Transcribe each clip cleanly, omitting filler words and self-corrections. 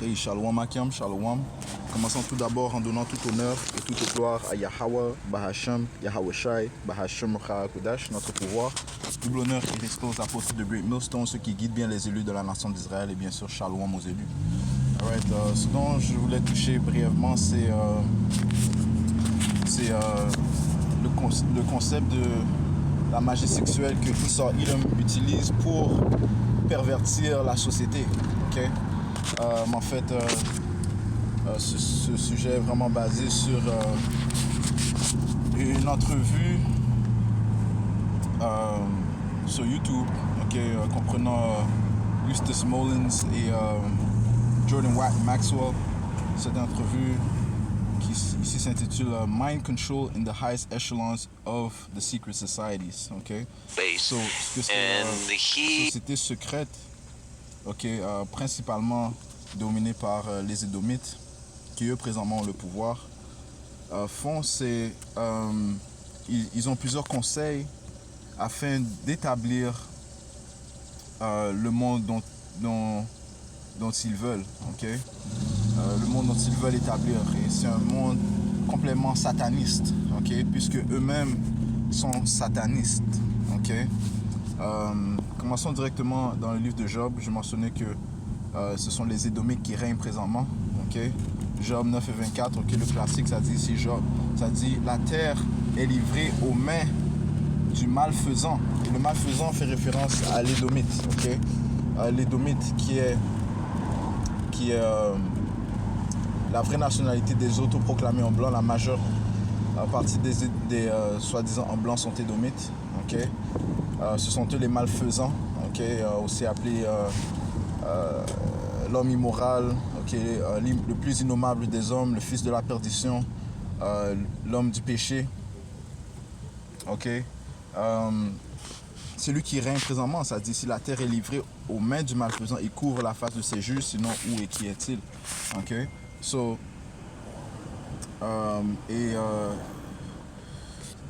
Hey, Shalom Akim, Shalom. Commençons tout d'abord en donnant tout honneur et toute gloire à Yahweh, Bahashem, Yahweh Shai, Bahashem Kodash, notre pouvoir. Double honneur et respect aux apôtres de Great Millstone, ceux qui guident bien les élus de la nation d'Israël et bien sûr Shalom aux élus. Alright, ce dont je voulais toucher brièvement, c'est le concept de la magie sexuelle que Esau Edom utilise pour pervertir la société. Okay? En fait, ce sujet est vraiment basé sur une entrevue sur YouTube, okay, comprenant Eustace Mullins et Jordan Maxwell. Cette entrevue qui ici s'intitule Mind Control in the Highest Echelons of the Secret Societies. Okay? So, ce que c'est société secrète, okay, principalement dominée par les Édomites, qui eux présentement ont le pouvoir, font c'est ils ont plusieurs conseils afin d'établir le monde dont ils veulent, okay? Le monde dont ils veulent établir, et c'est un monde complètement sataniste, okay? Puisque eux-mêmes sont satanistes, okay? Commençons directement dans le livre de Job. Je mentionnais que ce sont les Édomites qui règnent présentement, okay? Job 9 et 24, okay? Le classique, ça dit ici Job, ça dit la terre est livrée aux mains du malfaisant. Et le malfaisant fait référence à l'Édomite, okay? L'Édomite qui est la vraie nationalité des autoproclamés en blanc. La majeure partie des soi-disant en blanc sont Édomites, okay? Ce sont eux les malfaisants, okay? Aussi appelés l'homme immoral, okay? Le plus innommable des hommes, le fils de la perdition, l'homme du péché, okay? Celui qui règne présentement, ça dit si la terre est livrée aux mains du malfaisant, il couvre la face de ses juges, sinon où et qui est-il? Okay? So,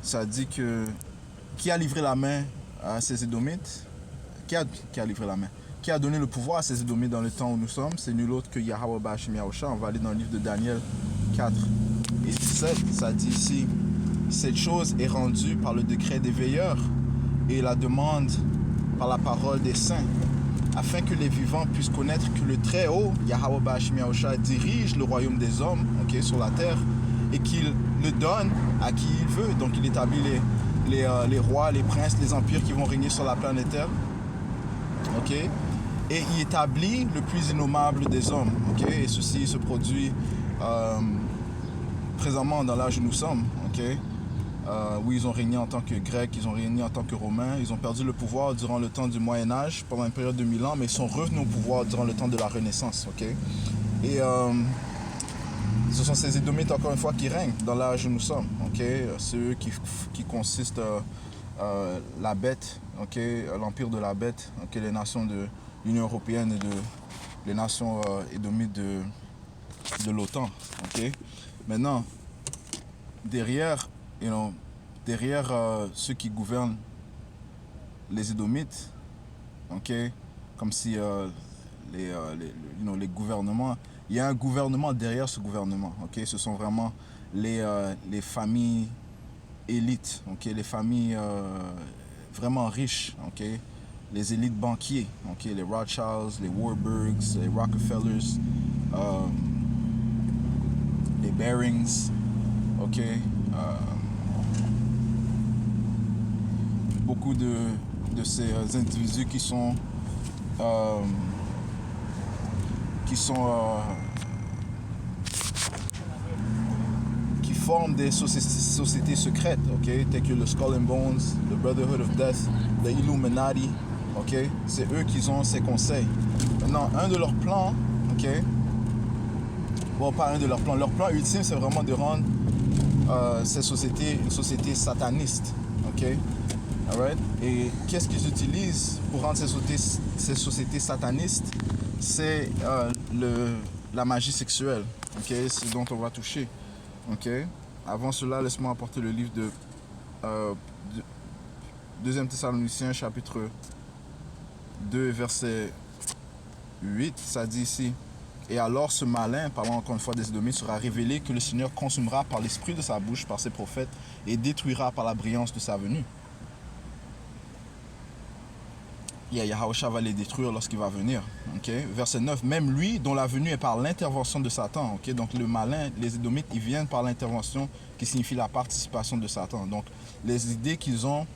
ça dit que qui a livré la main à ces Édomites? Qui a livré la main? Qui a donné le pouvoir à ces Édomites dans le temps où nous sommes? C'est nul autre que Yahweh Bahashem Yahushua. On va aller dans le livre de Daniel 4 et 17. Ça dit ici, cette chose est rendue par le décret des veilleurs et la demande par la parole des saints, afin que les vivants puissent connaître que le Très-Haut, Yahweh Bahashem Yahushua, dirige le royaume des hommes, okay, sur la terre, et qu'il le donne à qui il veut. Donc il établit les rois, les princes, les empires qui vont régner sur la planète Terre. Okay? Et il établit le plus innommable des hommes. Okay? Et ceci se produit présentement dans l'âge où nous sommes. Okay? Où ils ont régné en tant que Grecs, ils ont régné en tant que Romains. Ils ont perdu le pouvoir durant le temps du Moyen-Âge, pendant une période de 1000 ans, mais ils sont revenus au pouvoir durant le temps de la Renaissance. Okay? Et ce sont ces Édomites, encore une fois, qui règnent dans l'âge où nous sommes. Okay? C'est eux qui consistent la bête, okay? L'empire de la bête, okay? Les nations de l'Union européenne et les nations édomites de l'OTAN. Okay? Maintenant, derrière ceux qui gouvernent les Édomites, okay? Comme si les gouvernements, il y a un gouvernement derrière ce gouvernement, okay? Ce sont vraiment les familles élites, okay? Les familles vraiment riches, okay? Les élites banquiers, okay? Les Rothschilds, les Warburgs, les Rockefellers, les Barings, okay? Beaucoup de ces individus qui forment des sociétés secrètes, okay? Telles que le Skull and Bones, le Brotherhood of Death, le Illuminati, okay? C'est eux qui ont ces conseils. Maintenant, un de leurs plans, okay? Bon, pas un de leurs plans. Leur plan ultime, c'est vraiment de rendre ces sociétés une société sataniste, okay? Alright? Et qu'est-ce qu'ils utilisent pour rendre ces sociétés satanistes? C'est la magie sexuelle, okay? C'est ce dont on va toucher. Okay? Avant cela, laisse-moi apporter le livre de 2 Thessaloniciens, chapitre 2, verset 8. Ça dit ici, Et alors ce malin, parlant encore une fois des Édomites, sera révélé que le Seigneur consumera par l'esprit de sa bouche, par ses prophètes, et détruira par la brillance de sa venue. Yahusha va les détruire lorsqu'il va venir. Okay? Verset 9, même lui dont la venue est par l'intervention de Satan. Okay? Donc le malin, les Édomites, ils viennent par l'intervention qui signifie la participation de Satan. Donc les idées qu'ils ont,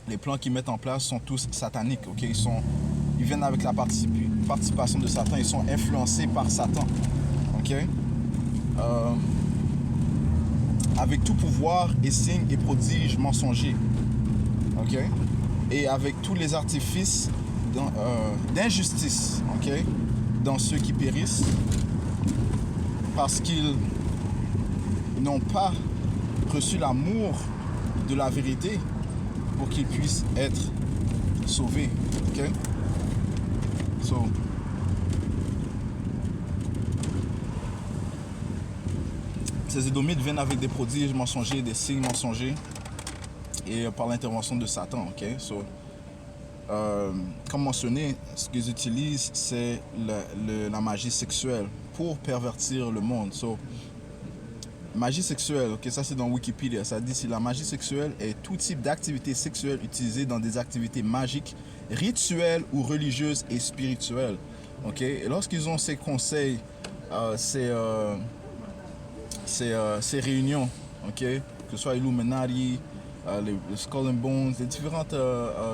les plans qu'ils mettent en place sont tous sataniques. Okay? Ils viennent avec la participation de Satan, ils sont influencés par Satan. Okay? Avec tout pouvoir et signes et prodiges mensongers. Okay? Et avec tous les artifices d'injustice, okay, dans ceux qui périssent, parce qu'ils n'ont pas reçu l'amour de la vérité pour qu'ils puissent être sauvés. Okay? So, ces Édomites viennent avec des prodiges mensongers, des signes mensongers, et par l'intervention de Satan. Okay? So, comme mentionné, ce qu'ils utilisent, c'est la magie sexuelle pour pervertir le monde. So, magie sexuelle, okay, ça c'est dans Wikipédia, ça dit si la magie sexuelle est tout type d'activité sexuelle utilisée dans des activités magiques, rituelles ou religieuses et spirituelles. Okay? Et lorsqu'ils ont ces conseils, ces réunions, okay, que ce soit Illuminati, les Skull and Bones, les différentes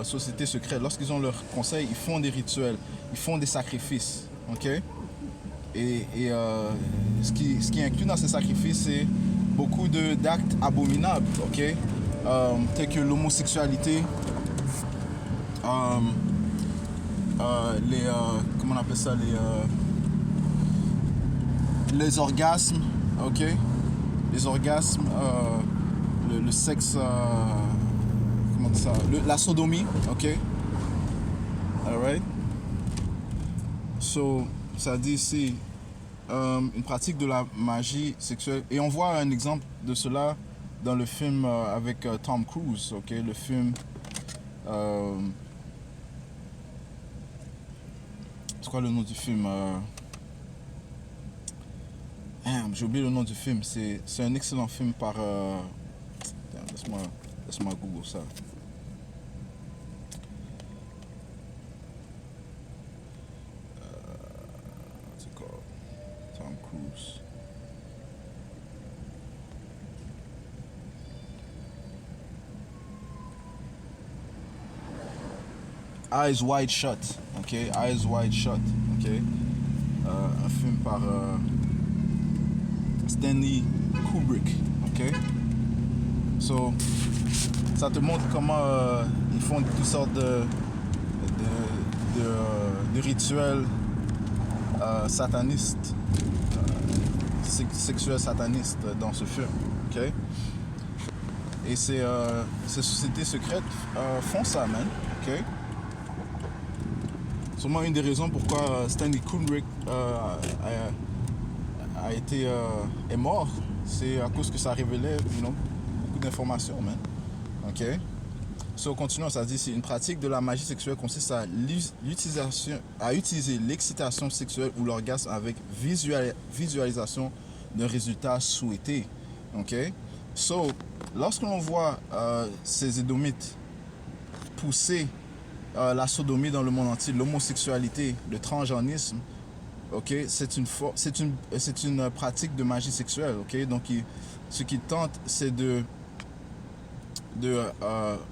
sociétés secrètes, lorsqu'ils ont leurs conseils, ils font des rituels, ils font des sacrifices. Okay? Et ce qui est inclus dans ces sacrifices, c'est beaucoup d'actes abominables, okay? Tels que l'homosexualité, comment on appelle ça, les orgasmes, okay? Les orgasmes, le sexe, comment on dit ça, la sodomie, ok? Alright? So, ça dit ici une pratique de la magie sexuelle. Et on voit un exemple de cela dans le film avec Tom Cruise, ok? Le film... c'est quoi le nom du film? J'ai oublié le nom du film. C'est un excellent film par... laisse-moi Google ça. C'est quoi? Tom Cruise. Eyes Wide Shut. Ok? Eyes Wide Shut. Ok? Un film par Stanley Kubrick. Ok? So, ça te montre comment ils font toutes sortes de rituels satanistes, sexuels satanistes dans ce film. Okay? Et ces sociétés secrètes font ça, man. Okay? Sûrement une des raisons pourquoi Stanley Kubrick est mort, c'est à cause que ça révélait, beaucoup d'informations, man. Ok? So, continuons, ça dit, c'est une pratique de la magie sexuelle consiste à utiliser l'excitation sexuelle ou l'orgasme avec visualisation d'un résultat souhaité. Ok? So, lorsque l'on voit ces Édomites pousser la sodomie dans le monde entier, l'homosexualité, le transgenrisme, ok, c'est une pratique de magie sexuelle, ok. Donc ce qu'ils tentent, c'est de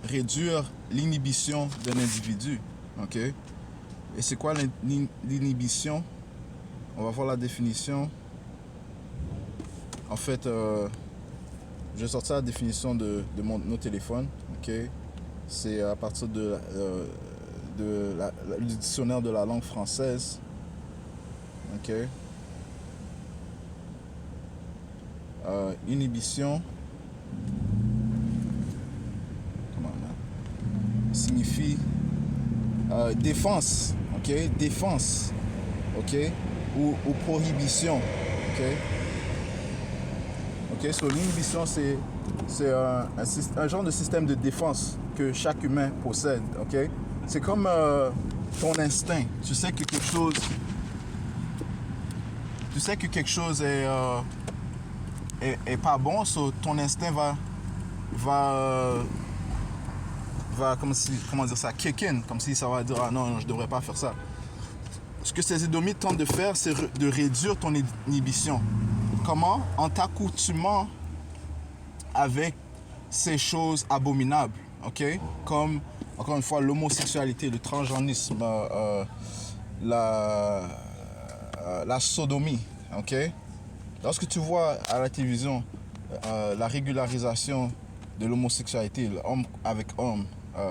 réduire l'inhibition d'un individu, ok. Et c'est quoi l'inhibition? On va voir la définition. En fait, je vais sortir la définition de nos téléphones, ok. C'est à partir du dictionnaire de la langue française. Ok. Inhibition. Comment on a? Signifie défense. Ok. Défense. Ok. Ou prohibition. Ok. Ok. So l'inhibition, c'est un genre de système de défense que chaque humain possède. Ok. C'est comme ton instinct. Tu sais que quelque chose tu sais que quelque chose est pas bon, so ton instinct va comment dire ça, kick in, comme si ça va dire ah non, je devrais pas faire ça. Ce que ces Édomites tentent de faire, c'est de réduire ton inhibition. Comment? En t'accoutumant avec ces choses abominables, ok? Comme, encore une fois, l'homosexualité, le transgenrisme, la sodomie, ok? Lorsque tu vois à la télévision la régularisation de l'homosexualité, homme avec homme,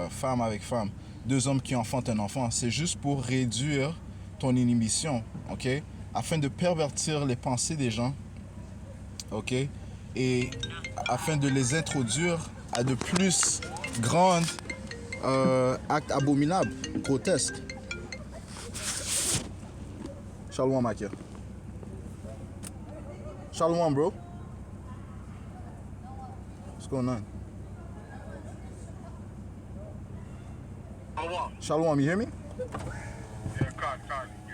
femme avec femme, deux hommes qui enfantent un enfant, c'est juste pour réduire ton inhibition, ok? Afin de pervertir les pensées des gens, ok? Et afin de les introduire à de plus grands actes abominables, grotesques. Shalom, Makia. Shalom, bro. What's going on? Shalom, you hear me? Yeah, Con.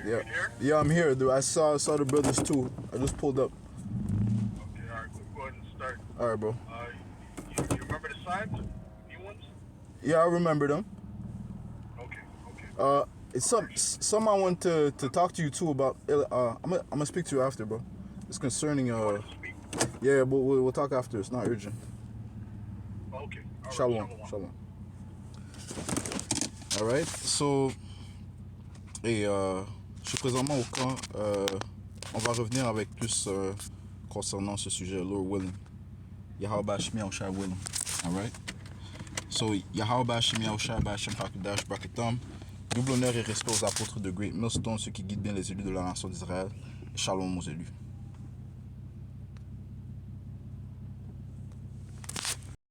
You Yeah. here? Yeah, I'm here. Dude. I saw the brothers too. I just pulled up. Okay, all right, go ahead and start. All right, bro. You remember the signs? New ones? Yeah, I remember them. Okay. It's some I want to talk to you too about. I'm gonna speak to you after, bro. It's concerning. Speak. Yeah, but we'll talk after. It's not urgent. Okay. All right, Shalom. All right. So, je suis présentement au camp. On va revenir avec plus concernant ce sujet, Lord willing. Yahweh Shemi Yahushua willing. All right. So, Yahweh Shemi Yahushua Bashim Hakudash Brakatam. Double honneur et respect aux apôtres de Great Millstone, ceux qui guident bien les élus de la nation d'Israël. Et shalom aux élus.